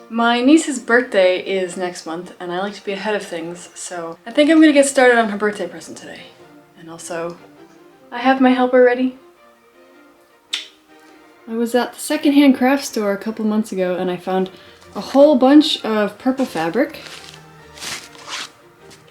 My niece's birthday is next month, and I like to be ahead of things, so I think I'm gonna get started on her birthday present today. And also, I have my helper ready. I was at the secondhand craft store a couple months ago, and I found a whole bunch of purple fabric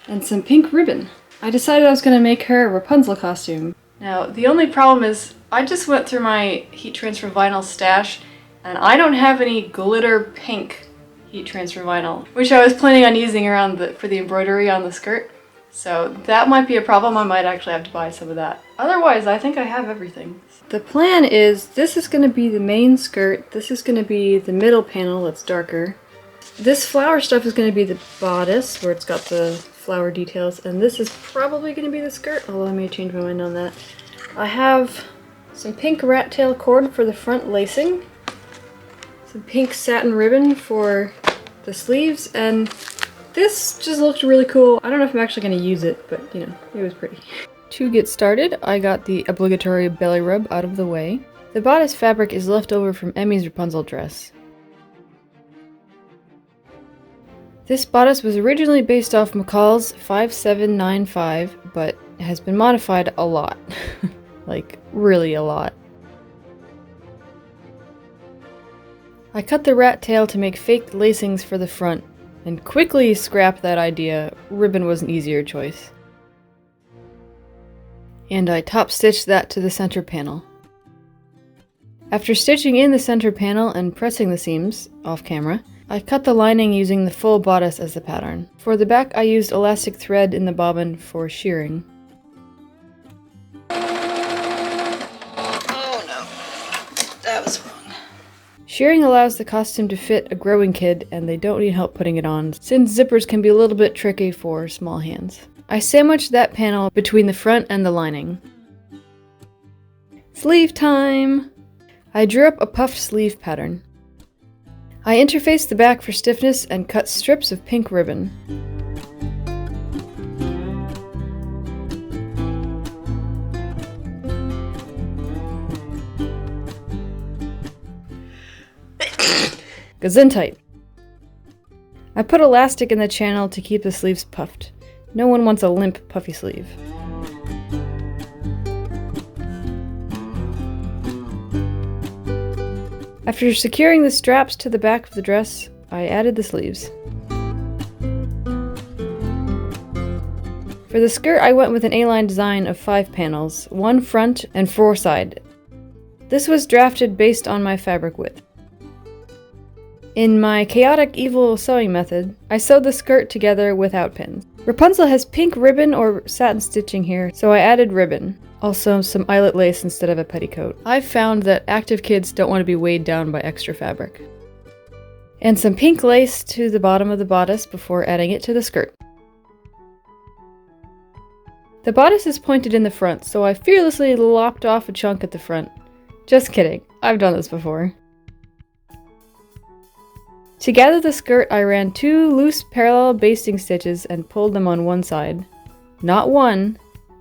and some pink ribbon. I decided I was gonna make her a Rapunzel costume. Now, the only problem is I just went through my heat transfer vinyl stash, and I don't have any glitter pink heat transfer vinyl, which I was planning on using around for the embroidery on the skirt. So that might be a problem. I might actually have to buy some of that. Otherwise, I think I have everything. The plan is this is going to be the main skirt. This is going to be the middle panel that's darker. This flower stuff is going to be the bodice, where it's got the flower details, and this is probably going to be the skirt, although I may change my mind on that. I have some pink rat tail cord for the front lacing, some pink satin ribbon for the sleeves, and this just looked really cool. I don't know if I'm actually going to use it, but you know, it was pretty. To get started, I got the obligatory belly rub out of the way. The bodice fabric is left over from Emmy's Rapunzel dress. This bodice was originally based off McCall's 5795, but has been modified a lot. Like, really a lot. I cut the rat tail to make fake lacings for the front, and quickly scrapped that idea. Ribbon was an easier choice. And I top stitched that to the center panel. After stitching in the center panel and pressing the seams, off camera, I cut the lining using the full bodice as the pattern. For the back, I used elastic thread in the bobbin for shearing. Oh no, that was wrong. Shearing allows the costume to fit a growing kid, and they don't need help putting it on, since zippers can be a little bit tricky for small hands. I sandwiched that panel between the front and the lining. Sleeve time! I drew up a puffed sleeve pattern. I interfaced the back for stiffness and cut strips of pink ribbon. Gesundheit. I put elastic in the channel to keep the sleeves puffed. No one wants a limp, puffy sleeve. After securing the straps to the back of the dress, I added the sleeves. For the skirt, I went with an A-line design of 5 panels, 1 front and 4 side. This was drafted based on my fabric width. In my chaotic evil sewing method, I sewed the skirt together without pins. Rapunzel has pink ribbon or satin stitching here, so I added ribbon. Also some eyelet lace instead of a petticoat. I've found that active kids don't want to be weighed down by extra fabric. And some pink lace to the bottom of the bodice before adding it to the skirt. The bodice is pointed in the front, so I fearlessly lopped off a chunk at the front. Just kidding, I've done this before. To gather the skirt, I ran 2 loose parallel basting stitches and pulled them on one side. Not 1,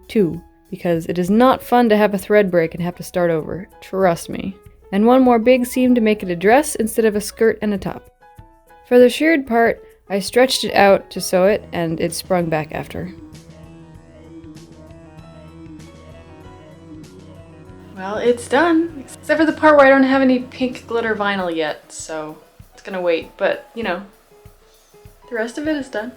2, because it is not fun to have a thread break and have to start over. Trust me. And 1 more big seam to make it a dress instead of a skirt and a top. For the shirred part, I stretched it out to sew it, and it sprung back after. Well, it's done, except for the part where I don't have any pink glitter vinyl yet, so gonna wait, but you know, the rest of it is done.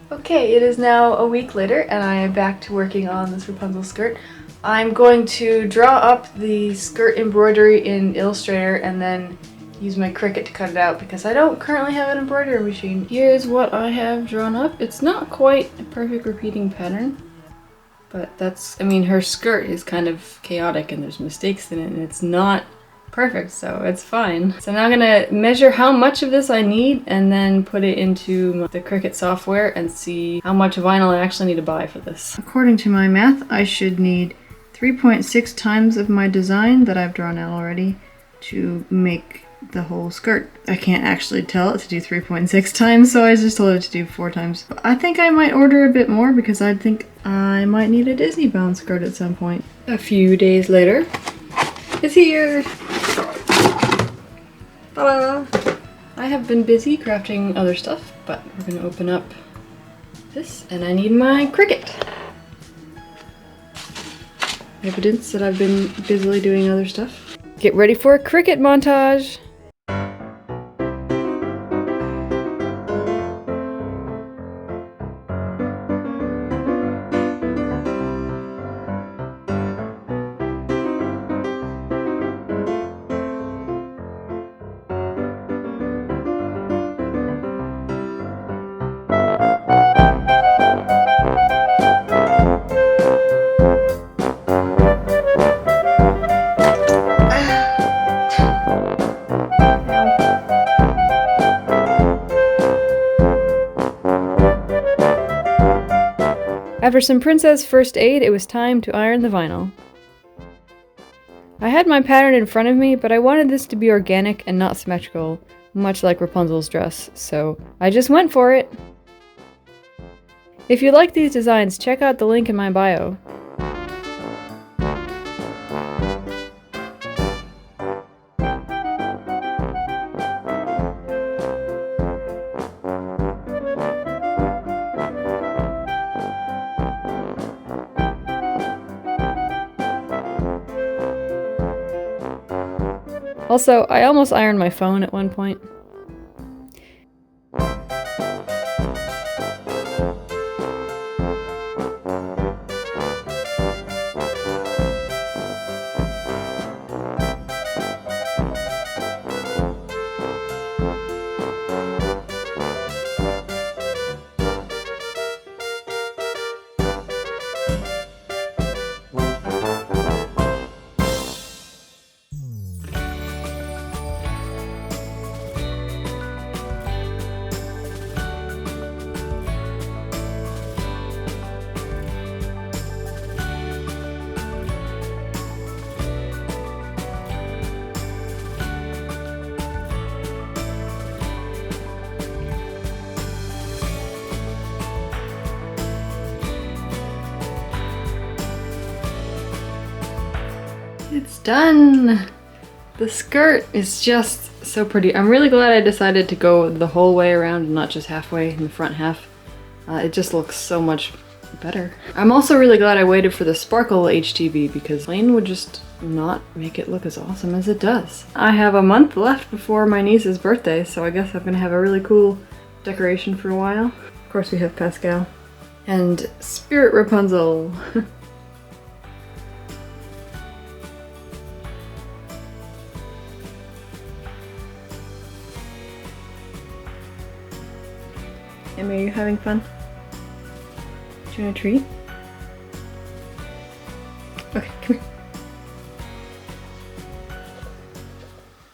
Okay, it is now a week later and I am back to working on this Rapunzel skirt. I'm going to draw up the skirt embroidery in Illustrator and then use my Cricut to cut it out because I don't currently have an embroidery machine. Here's what I have drawn up. It's not quite a perfect repeating pattern, but that's, I mean, her skirt is kind of chaotic and there's mistakes in it and it's not perfect, so it's fine. So now I'm gonna measure how much of this I need and then put it into the Cricut software and see how much vinyl I actually need to buy for this. According to my math, I should need 3.6 times of my design that I've drawn out already to make the whole skirt. I can't actually tell it to do 3.6 times, so I just told it to do 4 times. But I think I might order a bit more because I think I might need a Disney bound skirt at some point. A few days later, it's here! Ta-da! I have been busy crafting other stuff, but we're gonna open up this, and I need my Cricut. Evidence that I've been busily doing other stuff. Get ready for a Cricut montage! After some princess first aid, it was time to iron the vinyl. I had my pattern in front of me, but I wanted this to be organic and not symmetrical, much like Rapunzel's dress, so I just went for it! If you like these designs, check out the link in my bio. Also, I almost ironed my phone at one point. It's done! The skirt is just so pretty. I'm really glad I decided to go the whole way around and not just halfway in the front half. It just looks so much better. I'm also really glad I waited for the sparkle HTV because plain would just not make it look as awesome as it does. I have a month left before my niece's birthday, so I guess I'm gonna have a really cool decoration for a while. Of course we have Pascal. And Spirit Rapunzel! Emmy, are you having fun? Do you want a treat? Okay, come here.